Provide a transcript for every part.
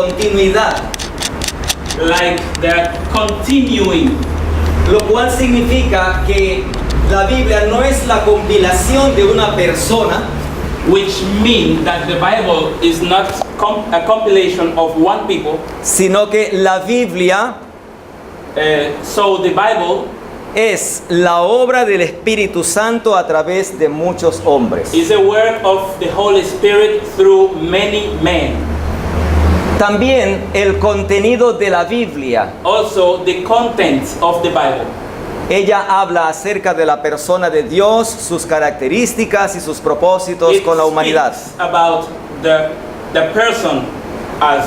continuidad, like they're continuing, lo cual significa que la Biblia no es la compilación de una persona, which mean that the Bible is not a compilation of one people. sino que la Biblia So the Bible es la obra del Espíritu Santo a través de muchos hombres. is a work of the Holy Spirit through many men. También el contenido de la Biblia, Also the contents of the Bible. ella habla acerca de la persona de Dios, sus características y sus propósitos It con la humanidad. speaks about the person as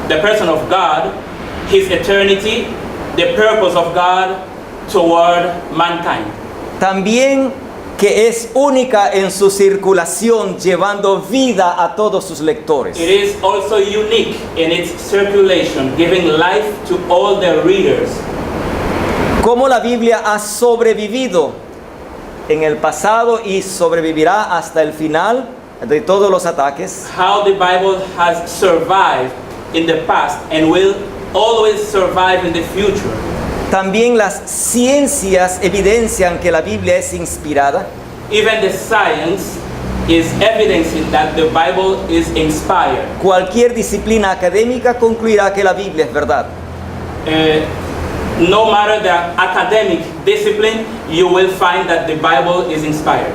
the person of God, his eternity, the purpose of God toward mankind. También que es única en su circulación, llevando vida a todos sus lectores. It is also unique in its circulation, giving life to all the readers. Cómo la Biblia ha sobrevivido en el pasado y sobrevivirá hasta el final de todos los ataques. How the Bible has survived in the past and will always survive in the future. También las ciencias evidencian que la Biblia es inspirada. Even the science is evidencing that the Bible is inspired. Cualquier disciplina académica concluirá que la Biblia es verdad. No matter the academic discipline, you will find that the Bible is inspired.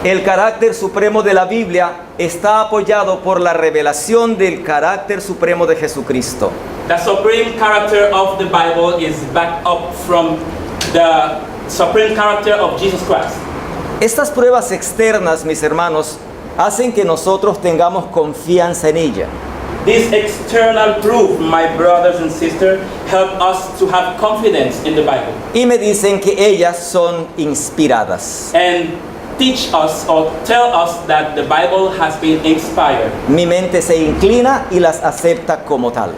El carácter supremo de la Biblia está apoyado por la revelación del carácter supremo de Jesucristo. The supreme character of the Bible is backed up from the supreme character of Jesus Christ. Estas pruebas externas, mis hermanos, hacen que nosotros tengamos confianza en ella. This external proof, my brothers and sisters, help us to have confidence in the Bible Y me dicen que ellas son inspiradas. and teach us or tell us that the Bible has been inspired. Mi mente se inclina y las acepta como tal.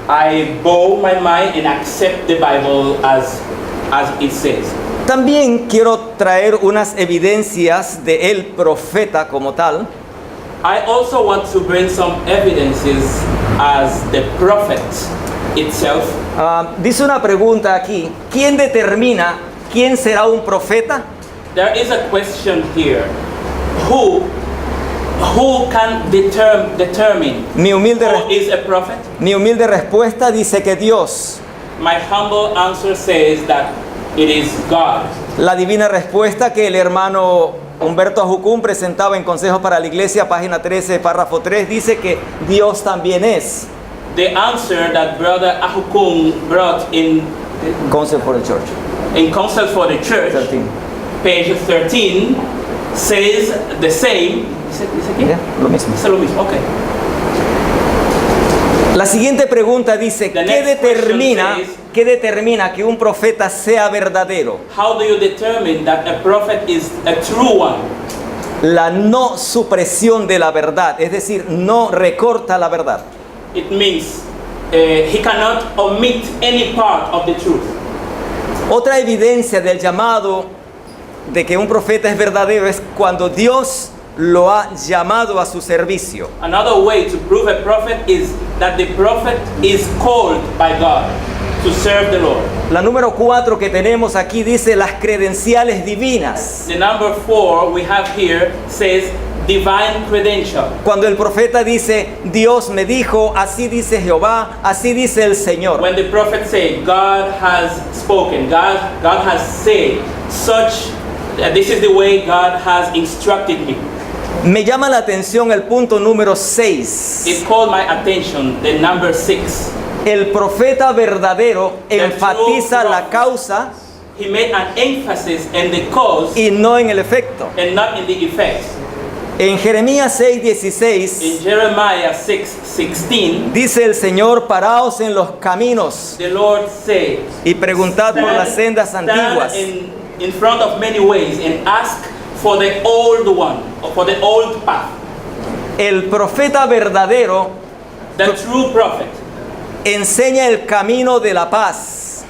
I bow my mind and accept the Bible as it says. También quiero traer unas evidencias de el profeta como tal. I also want to bring some evidences as the prophet itself. Dice una pregunta aquí: ¿quién determina quién será un profeta? There is a question here. Who can determine Mi humilde, who is a prophet? mi humilde respuesta dice que Dios. My humble answer says that it is God. La divina respuesta que el hermano Humberto Ajucún presentaba en Consejos para la Iglesia, página 13, párrafo 3, dice que Dios también es. The answer that Brother Ahukung brought in Counsel for the Church, Counsel for the Church, 13. page 13, says the same. ¿Dice aquí? Mira, lo mismo. Dice lo mismo, okay. La siguiente pregunta dice: The ¿qué next question determina que un profeta sea verdadero? How do you determine that a prophet is a true one? La no supresión de la verdad, es decir, no recorta la verdad. It means he cannot omit any part of the truth. Otra evidencia del llamado de que un profeta es verdadero es cuando Dios lo ha llamado a su servicio. Another way to prove a prophet is that the prophet is called by God to serve the Lord. La número 4 que tenemos aquí dice las credenciales divinas. The number 4 we have here says divine credential. Cuando el profeta dice: Dios me dijo, así dice Jehová, así dice el Señor. When the prophet said, God has spoken, God has said, this is the way God has instructed me. Me llama la atención el punto número 6. It called my attention, the number 6. El profeta verdadero enfatiza true la causa He made an emphasis in the cause y no en el efecto. and not in the effect. En Jeremías In 6:16 Jeremiah 6:16, dice el Señor: paraos en los caminos the Lord said, y preguntad por las sendas stand antiguas. in front of many ways and ask for the old one, or for the old path. El profeta verdadero The true prophet enseña el camino de la paz.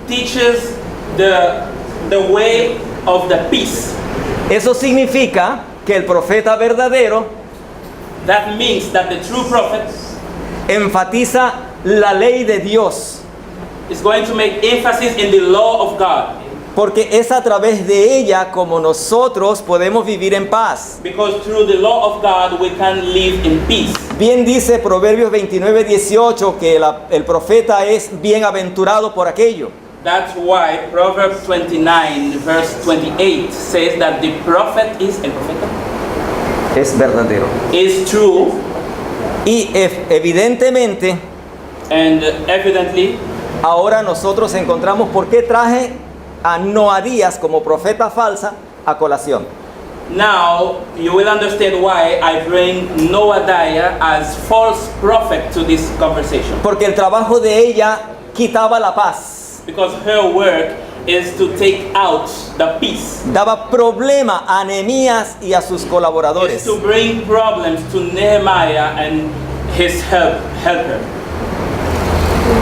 teaches the way of the peace. Eso significa que el profeta verdadero That means that the true prophet enfatiza la ley de Dios, It's going to make emphasis in the law of God. porque es a través de ella como nosotros podemos vivir en paz. Because through the law of God we can live in peace. Bien dice Proverbios 29:18 que el profeta es bienaventurado por aquello. That's why Proverbs 29 verse 28 says that the prophet is Es verdadero. true, Y evidentemente, and evidently ahora nosotros encontramos por qué traje a Noadías como profeta falsa a colación. now you will understand why I bring Noadiah as false prophet to this conversation. Porque el trabajo de ella quitaba la paz, Because her work is to take out the peace. daba problema a Nehemías y a sus Is colaboradores. to bring problems to Nehemiah and his helper.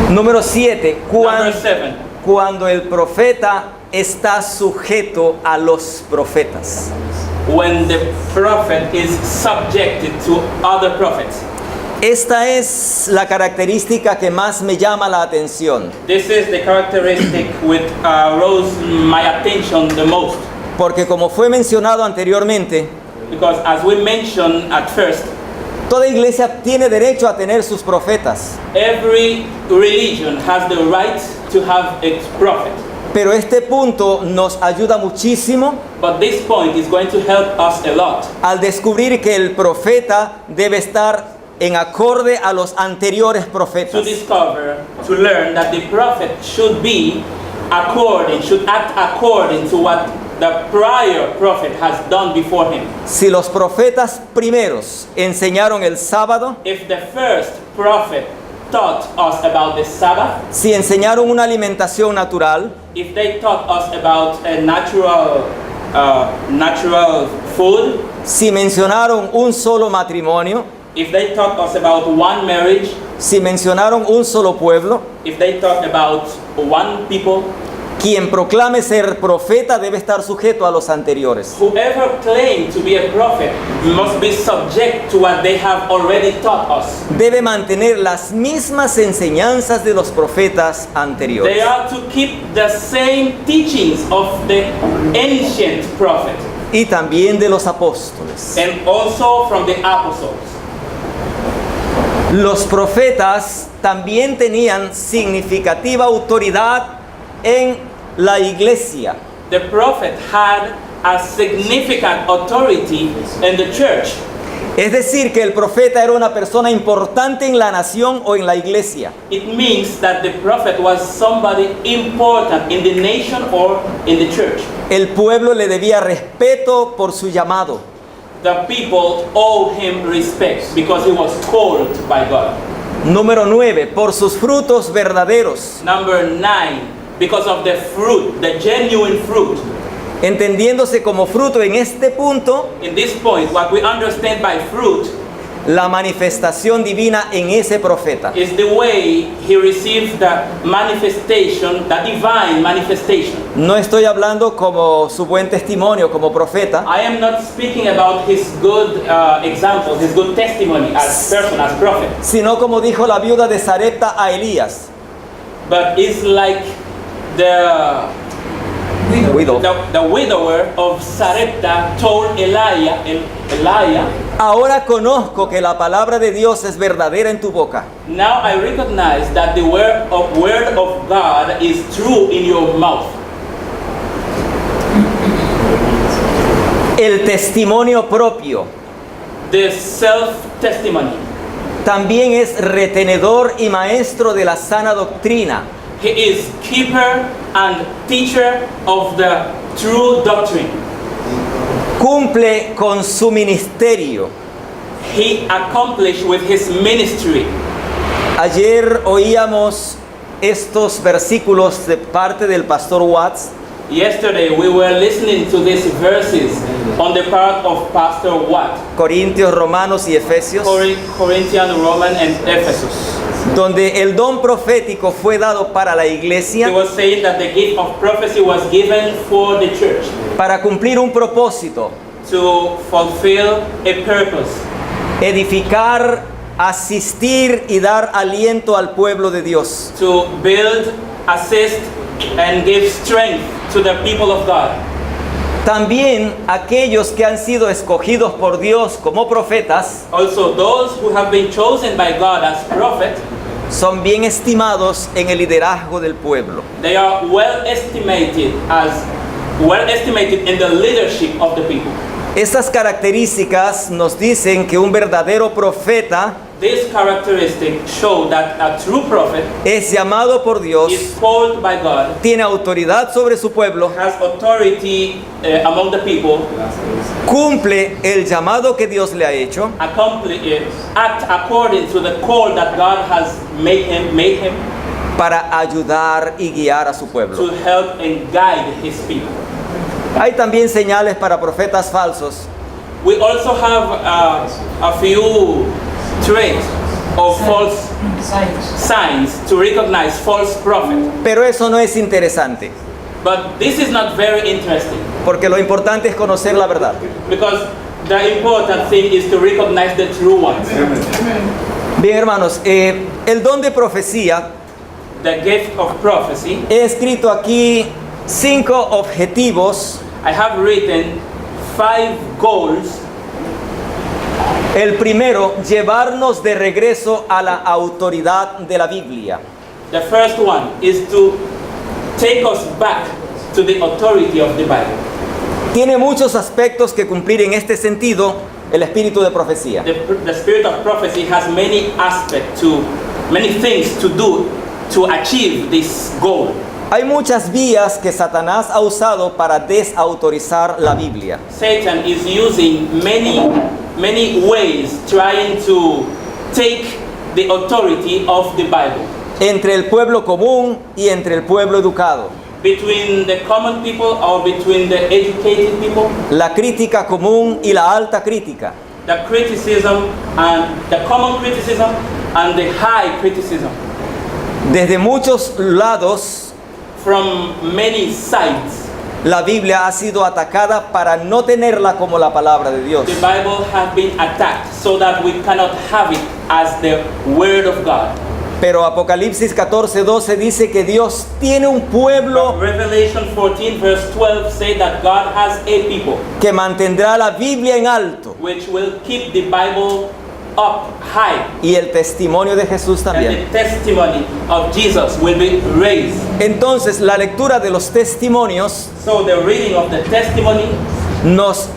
Número 7. Number 7. Cuando el profeta está sujeto a los profetas. When the prophet is subjected to other prophets. Esta es la característica que más me llama la atención, This is the characteristic which rose my attention the most. porque como fue mencionado anteriormente, Because as we mentioned at first, toda iglesia tiene derecho a tener sus profetas, every religion has the right to have its prophet. pero este punto nos ayuda muchísimo But this point is going to help us a lot al descubrir que el profeta debe estar en acorde a los anteriores to profetas. discover, to learn that the prophet should act according to what the prior prophet has done before him. Si los profetas primeros enseñaron el sábado, If the first prophet taught us about the Sabbath, si enseñaron una alimentación natural, if they taught us about a natural food, si mencionaron un solo matrimonio, if they taught us about one marriage, si mencionaron un solo pueblo, if they taught about one people, quien proclame ser profeta debe estar sujeto a los anteriores. whoever claimed to be a prophet must be subject to what they have already taught us. Debe mantener las mismas enseñanzas de los profetas They anteriores. are to keep the same teachings of the ancient prophet Y también de los apóstoles. and also from the apostles. Los profetas también tenían significativa autoridad en la iglesia. The prophet had a significant authority in the church. Es decir, que el profeta era una persona importante en la nación o en la iglesia. It means that the prophet was somebody important in the nation or in the church. El pueblo le debía respeto por su llamado. The people owe him respect because he was called by God. Número 9, por sus frutos verdaderos. Number 9, because of the fruit, the genuine fruit. Entendiéndose como fruto en este punto, In this point, what we understand by fruit la manifestación divina en ese profeta. is the way he received the manifestation, the divine manifestation. No estoy hablando como su buen testimonio como profeta, I am not speaking about his good example, his good testimony as person, as prophet, sino como dijo la viuda de Sarepta a Elías. but it's like the widower of Sarepta told Elijah, Ahora conozco que la palabra de Dios es verdadera en tu boca. now I recognize that the word of God is true in your mouth. El testimonio propio The self-testimony. también es retenedor y maestro de la sana doctrina. He is keeper and teacher of the true doctrine. Cumple con su ministerio. He accomplished with his ministry. Ayer oíamos estos versículos de parte del pastor Watts Yesterday we were listening to these verses on the part of Pastor Watt, Corintios, Romanos y Efesios, Corinthians, Roman, and Ephesus. donde el don profético fue dado para la He iglesia was saying that the gift of prophecy was given for the church para cumplir un propósito, to fulfill a purpose, edificar asistir y dar aliento al pueblo de Dios. to build, assist, and give strength to the people of God. También aquellos que han sido escogidos por Dios como profetas Also, those who have been chosen by God as prophets, son bien estimados en el liderazgo del pueblo. they are well estimated in the leadership of the people. Estas características nos dicen que un verdadero profeta This characteristic show that a true prophet es llamado por Dios, is called by God, tiene autoridad sobre su pueblo, has authority among the people, cumple el llamado que Dios le ha hecho act according to the call that God has made him para ayudar y guiar a su to pueblo. help and guide his people. Hay también señales para profetas falsos. We also have a few traits of false signs to recognize false prophets. Pero eso no es interesante, But this is not very interesting porque lo importante es conocer la verdad. because the important thing is to recognize the true ones. Bien, hermanos, el don de profecía, The gift of prophecy. he escrito aquí 5 objetivos. I have written 5 goals. El primero, llevarnos de regreso a la autoridad de la Biblia. The first one is to take us back to the authority of the Bible. Tiene muchos aspectos que cumplir en este sentido el espíritu de profecía. The spirit of prophecy has many aspects many things to do to achieve this goal. Hay muchas vías que Satanás ha usado para desautorizar la Biblia. Satan is using many ways trying to take the authority of the Bible Entre el pueblo común y entre el pueblo educado. between the common people or between the educated people. La crítica común y la alta crítica. The criticism and the common criticism and the high criticism Desde muchos lados, from many sides. la Biblia ha sido atacada para no tenerla como la palabra de Dios. The Bible has been attacked so that we cannot have it as the word of God. Pero Apocalipsis 14:12 dice que Dios tiene un pueblo Revelation 14 verse 12 say that God has a people que mantendrá la Biblia en alto which will keep the Bible up high, y el testimonio de Jesús and también. the testimony of Jesus will be raised. Entonces, la lectura de los testimonios So the reading of the testimony nos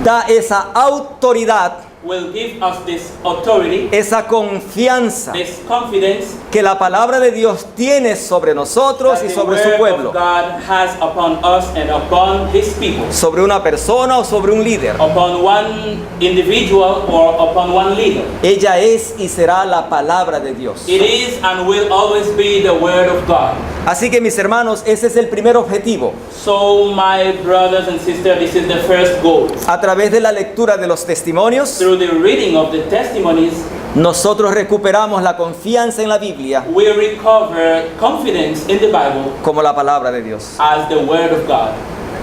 da esa autoridad, will give us this authority, esa confianza this confidence que la palabra de Dios tiene sobre nosotros that y the sobre su word pueblo, of God has upon us and upon his people, sobre una persona o sobre un líder. upon one individual or upon one leader. Ella es y será la palabra de Dios. It is and will always be the word of God. Así que mis hermanos, ese es el primer objetivo. So my brothers and sisters, this is the first goal. A través de la lectura de los testimonios, Through the reading of the testimonies, nosotros recuperamos la confianza en la Biblia we recover confidence in the Bible como la palabra de Dios. as the word of God.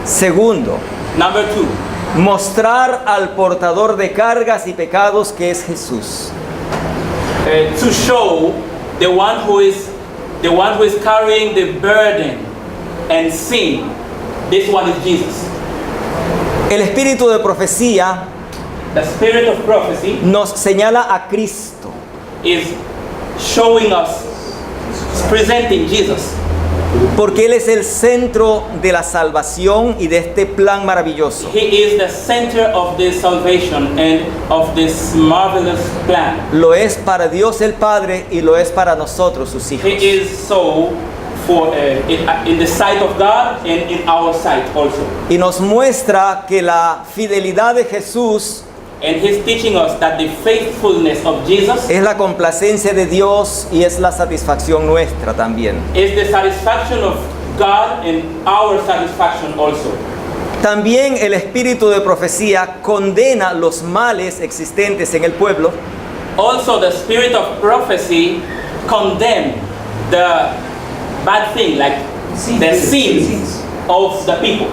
Segundo, Number 2, mostrar al portador de cargas y pecados que es Jesús. to show the one who is carrying the burden and sin. This one is Jesus. El espíritu de profecía The spirit of prophecy nos señala a Cristo. is showing us, presenting Jesus, Porque Él es el centro de la salvación y de este plan maravilloso. he is the center of this salvation and of this marvelous plan. Lo es para Dios el Padre y lo es para nosotros, sus hijos. He is so for in the sight of God and in our sight also. Y nos muestra que la fidelidad de Jesús And he's teaching us that the faithfulness of Jesus es la complacencia de Dios y es la satisfacción nuestra también. is the satisfaction of God and our satisfaction also. También el espíritu de profecía condena los males existentes en el pueblo Also, the spirit of prophecy condemn the bad thing, like the sins of the people.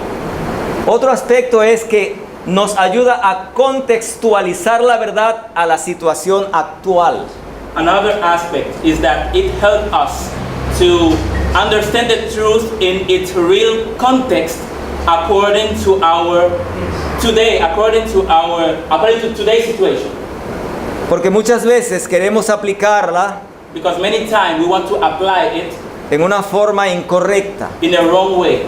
Otro aspecto es que nos ayuda a contextualizar la verdad a la situación actual. Another aspect is that it helps us to understand the truth in its real context according to today's situation. Porque muchas veces queremos aplicarla Because many times we want to apply it en una forma incorrecta. in a wrong way.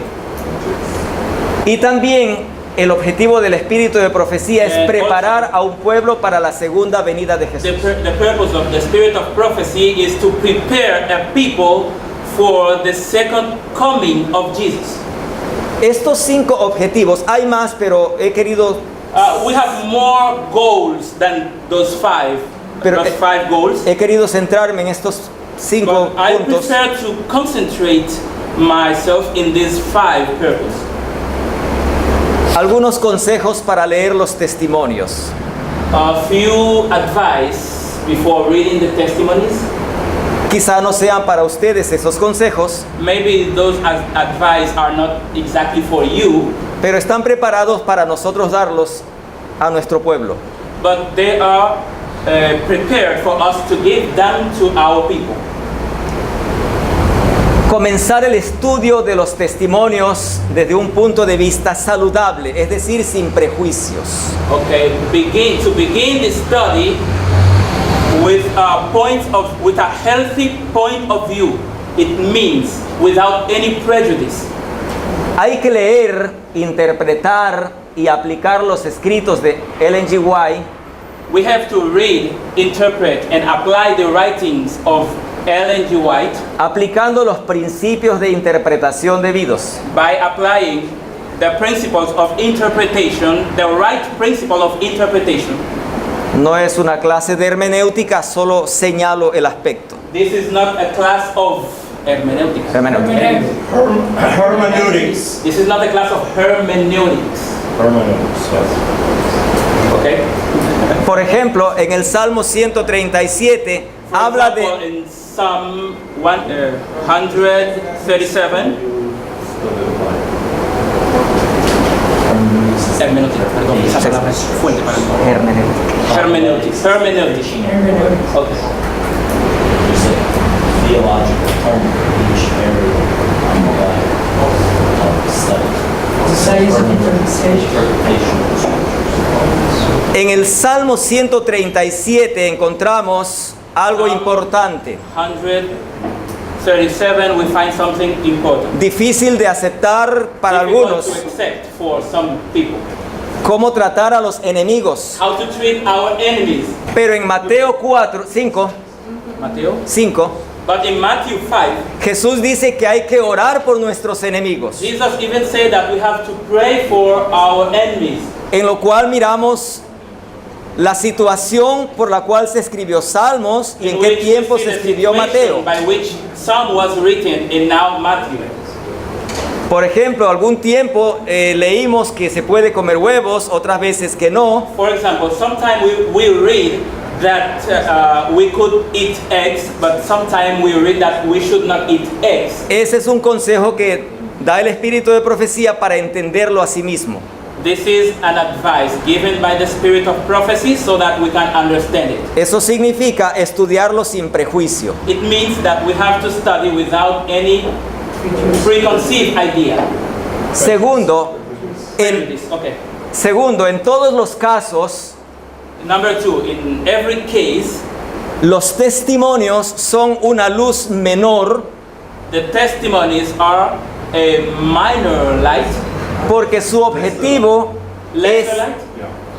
Y también el objetivo del espíritu de profecía es preparar a un pueblo para la segunda venida de The Jesús. purpose of the spirit of prophecy is to prepare a people for the second coming of Jesus. Estos 5 objetivos, hay más, pero he querido We have more goals than those five goals. He querido centrarme en estos 5 But I puntos prefer to concentrate myself in these 5 purposes. algunos consejos para leer los testimonios. A few advice before reading the testimonies. Quizá no sean para ustedes esos consejos, Maybe those advice are not exactly for you, pero están preparados para nosotros darlos a nuestro pueblo. but they are prepared for us to give them to our people. Comenzar el estudio de los testimonios desde un punto de vista saludable, es decir, sin prejuicios. Okay, begin the study with a healthy point of view. It means without any prejudice. Hay que leer, interpretar y aplicar los escritos de Ellen G. White We have to read, interpret, and apply the writings of Ellen G. White aplicando los principios de interpretación debidos. by applying the principles of interpretation, the right principle of interpretation. No es una clase de hermenéutica, solo señalo el aspecto. This is not a class of hermeneutics. Hermeneutics. This is not a class of hermeneutics. Hermeneutics, yes. Okay? Por ejemplo, en el Salmo 137 For habla example, de in Psalm 137, hermenéutica, perdón, esa palabra es fuerte para mí. hermenéutica. Hermeneutics. Okay. There's a theological term for each area of the life of study. Studies of interpretation. Interpretation of scriptures. En el Salmo 137 encontramos algo importante, 137, we find something important. difícil de aceptar para Difficult algunos, to accept for some people. cómo tratar a los enemigos. How to treat our enemies. Pero en Mateo 5, Matthew. But in Matthew 5, Jesús dice que hay que orar por nuestros enemigos, Jesus even said that we have to pray for our enemies. en lo cual miramos la situación por la cual se escribió Salmos y en In qué which we tiempo see se the escribió situation Mateo. by which Psalm was written in now Matthew. Por ejemplo, algún tiempo leímos que se puede comer huevos, otras veces que no. For example, sometimes we read that we could eat eggs, but sometimes we read that we should not eat eggs. Ese es un consejo que da el espíritu de profecía para entenderlo a sí mismo. This is an advice given by the spirit of prophecy so that we can understand it. Eso significa estudiarlo sin prejuicio. It means that we have to study without any preconceived idea. Segundo, Okay. en todos los casos, Number 2, in every case, los testimonios son una luz menor the testimonies are a minor light, porque su objetivo es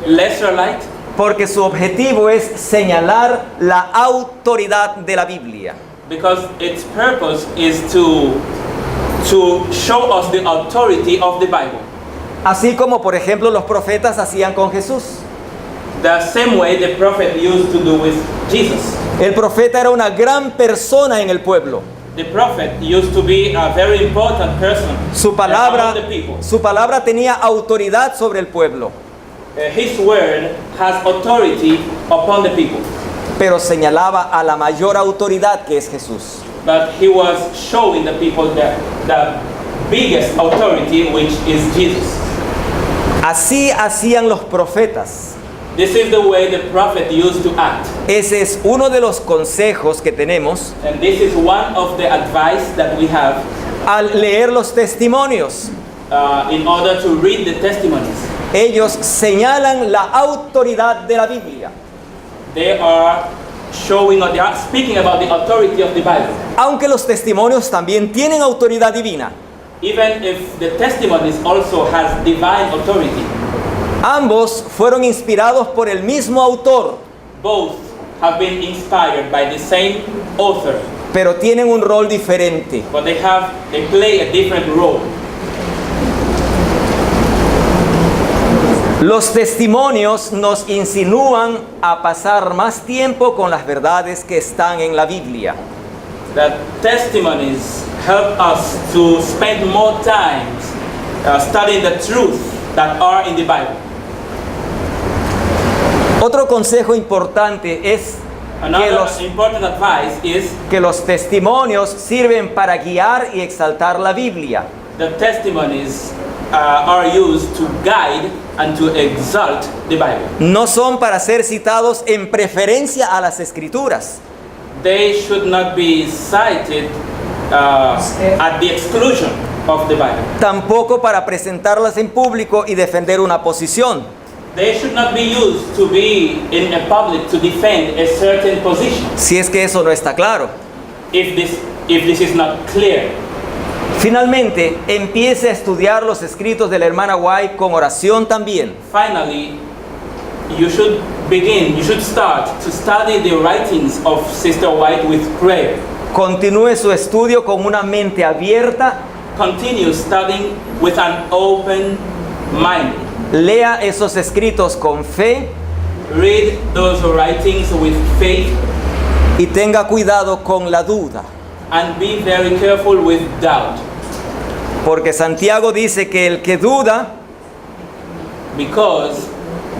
lesser light, porque su objetivo es señalar la autoridad de la Biblia. because its purpose is to show us the authority of the Bible. Así como por ejemplo los profetas hacían con Jesús. The same way the prophet used to do with Jesus. El profeta era una gran persona en el pueblo. The prophet used to be a very important person Su among the people. palabra tenía autoridad sobre el pueblo, His word has authority upon the people, pero señalaba a la mayor autoridad que es Jesús. but he was showing the people the biggest authority, which is Jesus. Así hacían los profetas. This is the way the prophet used to act. Ese es uno de los consejos que tenemos And this is one of the advice that we have al leer los testimonios. in order to read the testimonies. Ellos señalan la autoridad de la Biblia. They are showing or they are speaking about the authority of the Bible. Aunque los testimonios también tienen autoridad divina. Even if the testimonies also has divine authority. Ambos fueron inspirados por el mismo autor, Both have been inspired by the same author, pero tienen un rol diferente. but they play a different role. Los testimonios nos insinúan a pasar más tiempo con las verdades que están en la Biblia. The testimonies help us to spend more time studying the truth that are in the Bible. Otro consejo importante es Another important advice is que los testimonios sirven para guiar y exaltar la Biblia. the testimonies are used to guide and to exalt the Bible. No son para ser citados en preferencia a las Escrituras. They should not be cited at the exclusion of the Bible. Tampoco para presentarlas en público y defender una posición. They should not be used to be in a public to defend a certain position. Si es que eso no está claro. If this is not clear. Finalmente, empiece a estudiar los escritos de la hermana White con oración también. Finally, you should start to study the writings of Sister White with prayer. Continúe su estudio con una mente abierta. Continue studying with an open mind. Lea esos escritos con fe Read those writings with faith y tenga cuidado con la duda. and be very careful with doubt. Porque Santiago dice que el que duda, Because,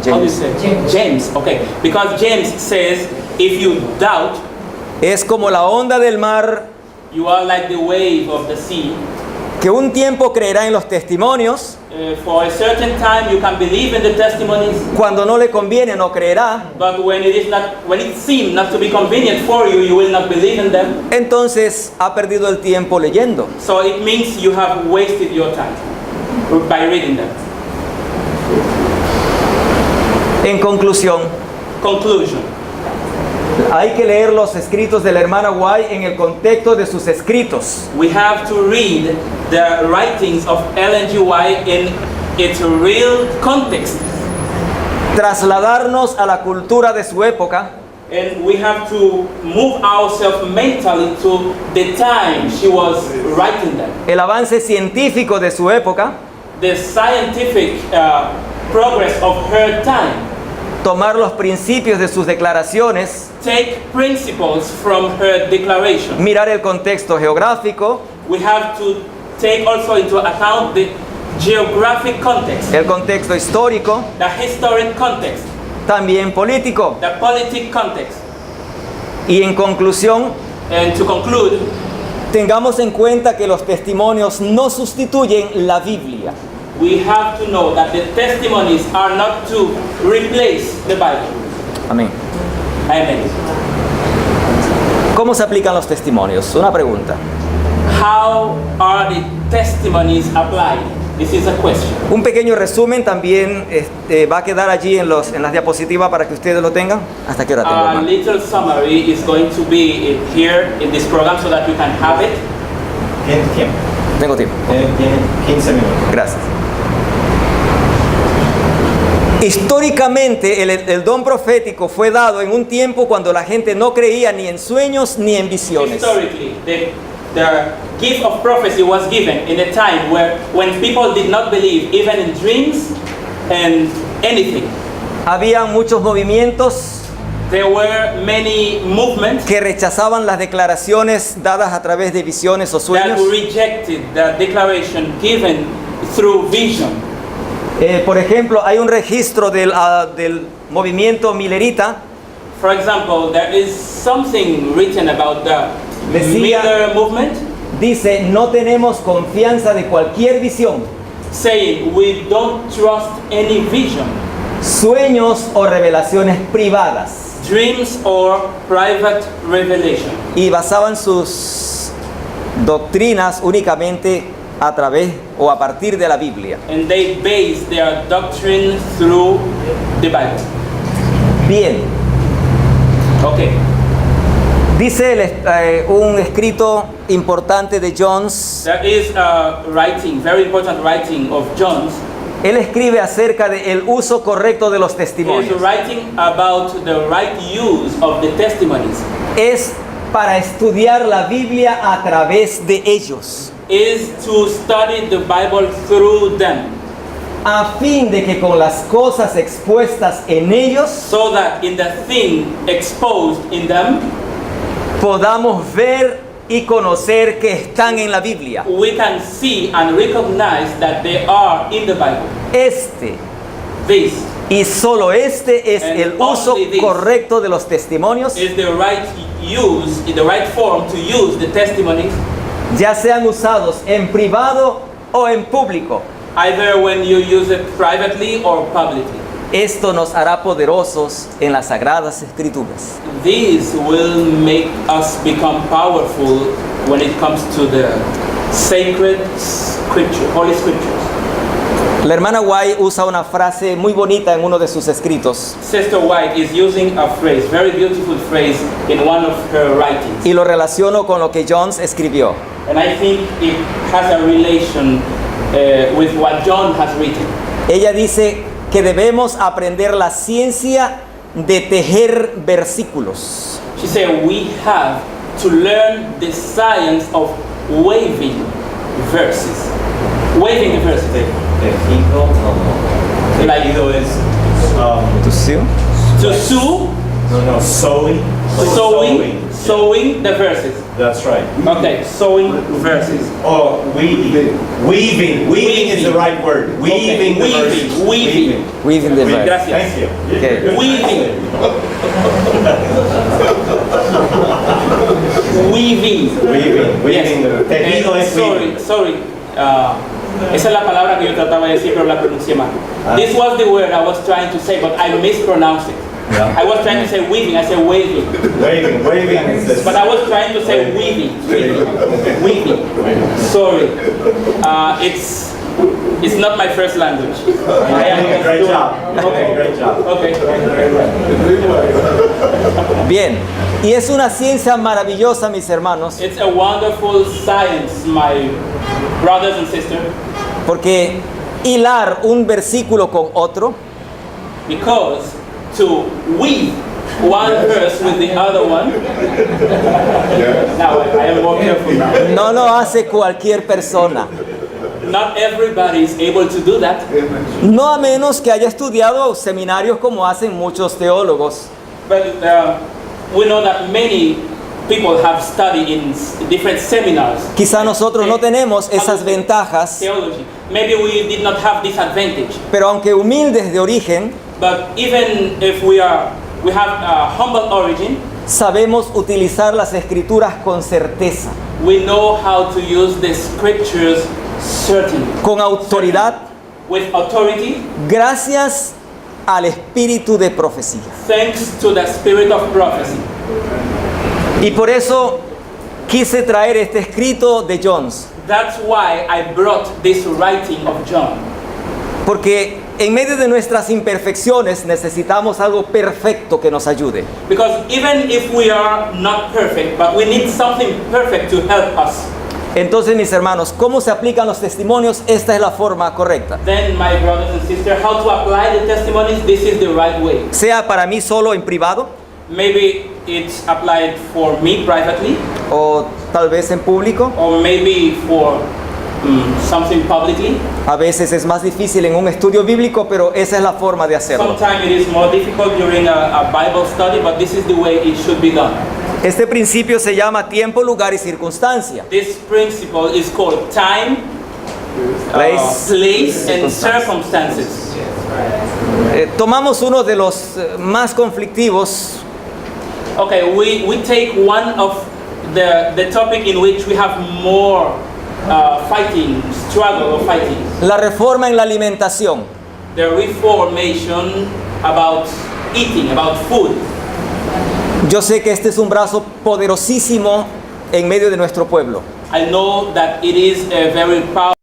how do you say? James, okay. Because James says, if you doubt, es como la onda del mar, you are like the wave of the sea. que un tiempo creerá en los testimonios, For a certain time you can believe in the testimonies, cuando no le conviene no creerá, but when it seems not to be convenient for you, you will not believe in them. entonces ha perdido el tiempo leyendo. So it means you have wasted your time by reading them. En conclusión, Conclusion. hay que leer los escritos de la hermana White en el contexto de sus escritos. We have to read the writings of Ellen G. White in its real context. Trasladarnos a la cultura de su época And we have to move ourselves mentally to the time she was writing them. el avance científico de su época, The scientific progress of her time. tomar los principios de sus declaraciones, Take principles from her declaration. mirar el contexto geográfico, We have to take also into account the geographic context, el contexto histórico, the historic context, también político. the politic context. Y en conclusión, And to conclude, tengamos en cuenta que los testimonios no sustituyen la Biblia. we have to know that the testimonies are not to replace the Bible. Amén. Amen. ¿Cómo se aplican los testimonios? Una pregunta. How are the testimonies applied? This is a question. Un pequeño resumen también va a quedar allí en las diapositivas para que ustedes lo tengan. ¿Hasta qué hora tengo, A hermano? little summary is going to be here in this program so that you can have it. Tiene tiempo. Tengo tiempo. Tiene 15 minutos. Gracias. Históricamente el don profético fue dado en un tiempo cuando la gente no creía ni en sueños ni en visiones. Historically, the gift of prophecy was given in a time when people did not believe even in dreams and anything. Había muchos movimientos There were many movements que rechazaban las declaraciones dadas a través de visiones o that sueños. rejected the declaration given through vision. Por ejemplo, hay un registro del movimiento milerita. For example, there is something written about the Decía- Miller movement. Dice, no tenemos confianza de cualquier visión. saying we don't trust any vision, sueños o revelaciones privadas. dreams, or private revelation. Y basaban sus doctrinas únicamente a través o a partir de la Biblia. And they base their doctrine through the Bible. Bien, Okay. dice un escrito importante de Jones. There is a writing, very important writing of John's. Él escribe acerca del uso correcto de los He is testimonios. writing about the right use of the testimonies. Es para estudiar la Biblia a través de ellos, Is to study the Bible through them, a fin de que con las cosas expuestas en ellos so that in the thing exposed in them, podamos ver y conocer que están en la Biblia. we can see and recognize that they are in the Bible. This Y solo este es And el uso only this correcto de los testimonios, is the right use, the right form to use the testimonies, ya sean usados en privado o en público. either when you use it privately or publicly. Esto nos hará poderosos en las Sagradas Escrituras. These will make us become powerful when it comes to the sacred scripture, Holy Scriptures. La hermana White usa una frase muy bonita en uno de sus escritos Sister White is using a phrase, very beautiful phrase, in one of her writings. y lo relaciono con lo que Jones escribió. And I think it has a relation with what John has written. Ella dice que debemos aprender la ciencia de tejer versículos. She said we have to learn the science of waving verses. Waving the verses. Tejido, no. Like- Tejido is, ¿Tú sí? To sew, No, sewing. sewing the verses. That's right. Okay, sewing verses. Oh, weaving. Weaving is the right word. Weaving the verses. Weaving. Within the verse. Gracias. Thank you. Okay. Weaving. Weaving. Weaving the tejido es weaving. Sorry. Esa es la palabra que yo trataba de decir, pero la pronuncié mal. This was the word I was trying to say, but I mispronounced it. Yeah. I was trying to say weaving, I said waving. Waving is this. But I was trying to say weaving. Sorry. It's not my first language. I am Doing a great job. Okay. Great job. Okay. Bien, y es una ciencia maravillosa, mis hermanos, It's a wonderful science, my brothers and sisters, porque hilar un versículo con otro because to weave one verse with the other one. Now I am more careful now. no lo hace cualquier persona, Not everybody is able to do that, no a menos que haya estudiado seminarios como hacen muchos teólogos. but we know that many people have studied in different seminars. Quizá nosotros no tenemos esas ventajas, Theology. Maybe we did not have this advantage, pero aunque humildes de origen, but even if we have a humble origin, sabemos utilizar las escrituras con certeza, we know how to use the scriptures certainly, con autoridad, with authority, gracias al espíritu de profecía. thanks to the spirit of prophecy. Y por eso quise traer este escrito de Jones, That's why I brought this writing of John. porque en medio de nuestras imperfecciones necesitamos algo perfecto que nos ayude. Because even if we are not perfect, but we need something perfect to help us, Entonces, mis hermanos, ¿cómo se aplican los testimonios? Esta es la forma correcta. then my brothers and sisters, how to apply the testimonies, this is the right way. Sea para mí solo en privado Maybe it's applied for me privately, o tal vez en público. or maybe for something publicly. A veces es más difícil en un estudio bíblico, pero esa es la forma de hacerlo. Sometimes it is more difficult during a Bible study, but this is the way it should be done. Este principio se llama tiempo, lugar y circunstancia. This principle is called time, place, and circumstances. Tomamos uno de los más conflictivos, Okay, we take one of the topic in which we have more fighting, struggle or fighting. La reforma en la alimentación. The reformation about eating, about food. Yo sé que este es un brazo poderosísimo en medio de nuestro pueblo. I know that it is a very powerful